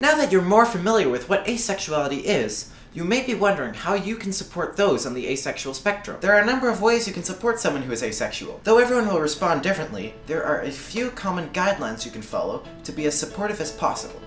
Now that you're more familiar with what asexuality is, you may be wondering how you can support those on the asexual spectrum. There are a number of ways you can support someone who is asexual. Though everyone will respond differently, there are a few common guidelines you can follow to be as supportive as possible.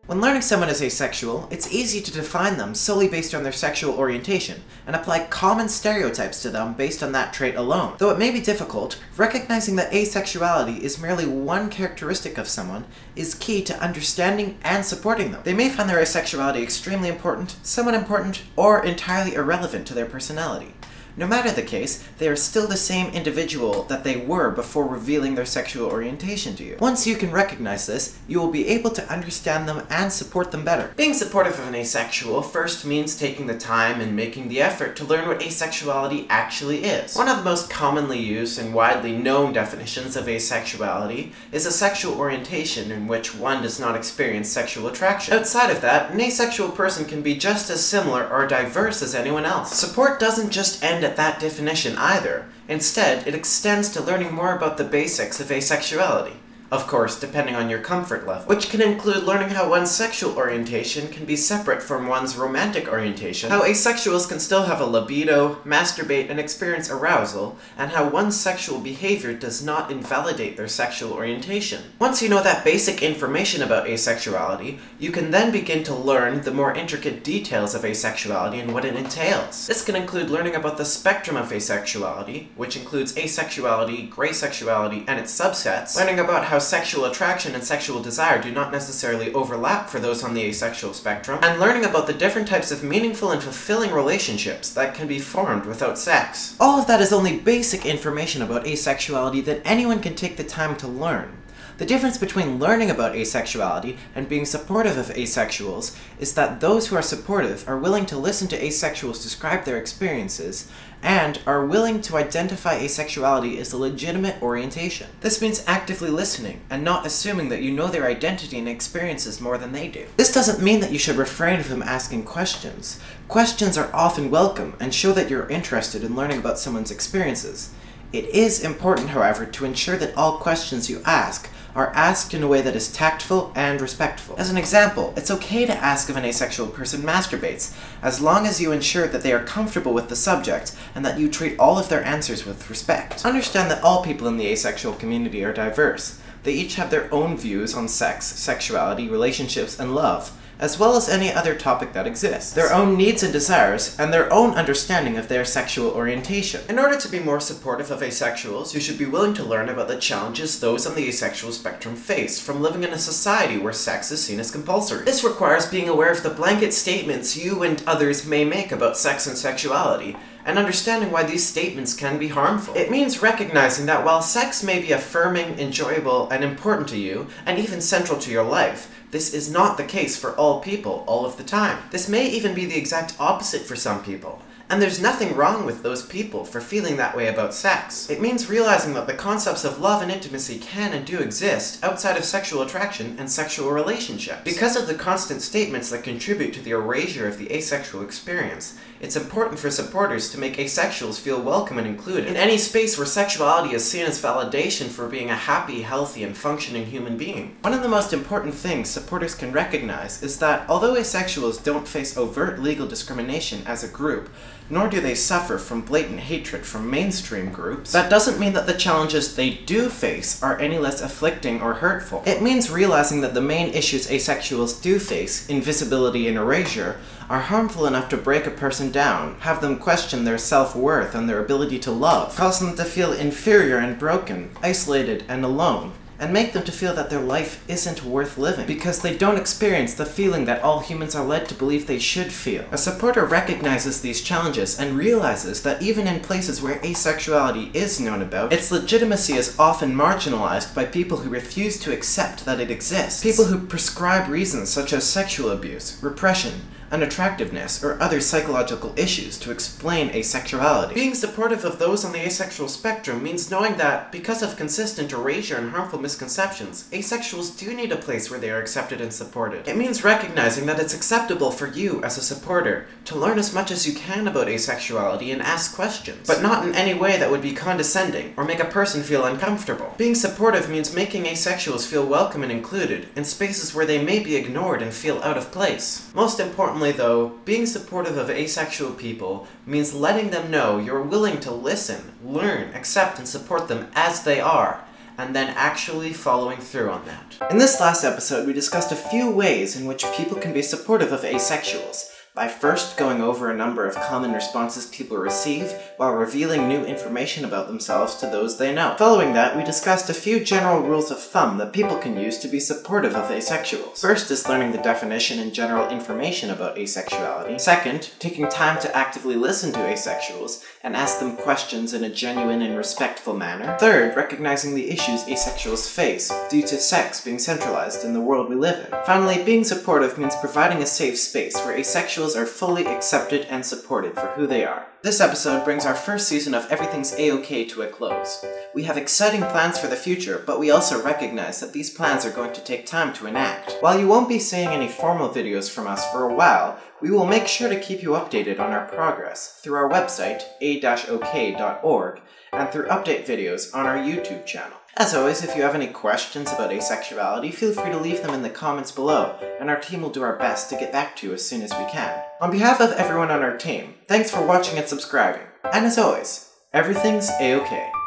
When learning someone is asexual, it's easy to define them solely based on their sexual orientation, and apply common stereotypes to them based on that trait alone. Though it may be difficult, recognizing that asexuality is merely one characteristic of someone is key to understanding and supporting them. They may find their asexuality extremely important, somewhat important, or entirely irrelevant to their personality. No matter the case, they are still the same individual that they were before revealing their sexual orientation to you. Once you can recognize this, you will be able to understand them and support them better. Being supportive of an asexual first means taking the time and making the effort to learn what asexuality actually is. One of the most commonly used and widely known definitions of asexuality is a sexual orientation in which one does not experience sexual attraction. Outside of that, an asexual person can be just as similar or diverse as anyone else. Support doesn't just end at that definition either. Instead, it extends to learning more about the basics of asexuality. Of course, depending on your comfort level, which can include learning how one's sexual orientation can be separate from one's romantic orientation, how asexuals can still have a libido, masturbate, and experience arousal, and how one's sexual behavior does not invalidate their sexual orientation. Once you know that basic information about asexuality, you can then begin to learn the more intricate details of asexuality and what it entails. This can include learning about the spectrum of asexuality, which includes asexuality, gray sexuality, and its subsets, learning about how sexual attraction and sexual desire do not necessarily overlap for those on the asexual spectrum, and learning about the different types of meaningful and fulfilling relationships that can be formed without sex. All of that is only basic information about asexuality that anyone can take the time to learn. The difference between learning about asexuality and being supportive of asexuals is that those who are supportive are willing to listen to asexuals describe their experiences, and are willing to identify asexuality as a legitimate orientation. This means actively listening, and not assuming that you know their identity and experiences more than they do. This doesn't mean that you should refrain from asking questions. Questions are often welcome, and show that you're interested in learning about someone's experiences. It is important, however, to ensure that all questions you ask are asked in a way that is tactful and respectful. As an example, it's okay to ask if an asexual person masturbates, as long as you ensure that they are comfortable with the subject and that you treat all of their answers with respect. Understand that all people in the asexual community are diverse. They each have their own views on sex, sexuality, relationships, and love, as well as any other topic that exists, their own needs and desires, and their own understanding of their sexual orientation. In order to be more supportive of asexuals, you should be willing to learn about the challenges those on the asexual spectrum face from living in a society where sex is seen as compulsory. This requires being aware of the blanket statements you and others may make about sex and sexuality, and understanding why these statements can be harmful. It means recognizing that while sex may be affirming, enjoyable, and important to you, and even central to your life, this is not the case for all people all of the time. This may even be the exact opposite for some people. And there's nothing wrong with those people for feeling that way about sex. It means realizing that the concepts of love and intimacy can and do exist outside of sexual attraction and sexual relationships. Because of the constant statements that contribute to the erasure of the asexual experience, it's important for supporters to make asexuals feel welcome and included in any space where sexuality is seen as validation for being a happy, healthy, and functioning human being. One of the most important things supporters can recognize is that although asexuals don't face overt legal discrimination as a group, nor do they suffer from blatant hatred from mainstream groups, that doesn't mean that the challenges they do face are any less afflicting or hurtful. It means realizing that the main issues asexuals do face, invisibility and erasure, are harmful enough to break a person down, have them question their self-worth and their ability to love, cause them to feel inferior and broken, isolated and alone, and make them to feel that their life isn't worth living, because they don't experience the feeling that all humans are led to believe they should feel. A supporter recognizes these challenges and realizes that even in places where asexuality is known about, its legitimacy is often marginalized by people who refuse to accept that it exists. People who prescribe reasons such as sexual abuse, repression, unattractiveness, or other psychological issues to explain asexuality. Being supportive of those on the asexual spectrum means knowing that, because of consistent erasure and harmful misconceptions, asexuals do need a place where they are accepted and supported. It means recognizing that it's acceptable for you, as a supporter, to learn as much as you can about asexuality and ask questions, but not in any way that would be condescending or make a person feel uncomfortable. Being supportive means making asexuals feel welcome and included in spaces where they may be ignored and feel out of place. Most importantly though, being supportive of asexual people means letting them know you're willing to listen, learn, accept, and support them as they are, and then actually following through on that. In this last episode, we discussed a few ways in which people can be supportive of asexuals, by first going over a number of common responses people receive while revealing new information about themselves to those they know. Following that, we discussed a few general rules of thumb that people can use to be supportive of asexuals. First is learning the definition and general information about asexuality. Second, taking time to actively listen to asexuals and ask them questions in a genuine and respectful manner. Third, recognizing the issues asexuals face due to sex being centralized in the world we live in. Finally, being supportive means providing a safe space where asexuals are fully accepted and supported for who they are. This episode brings our first season of Everything's A-OK to a close. We have exciting plans for the future, but we also recognize that these plans are going to take time to enact. While you won't be seeing any formal videos from us for a while, we will make sure to keep you updated on our progress through our website, a-ok.org, and through update videos on our YouTube channel. As always, if you have any questions about asexuality, feel free to leave them in the comments below, and our team will do our best to get back to you as soon as we can. On behalf of everyone on our team, thanks for watching and subscribing. And as always, everything's A-OK.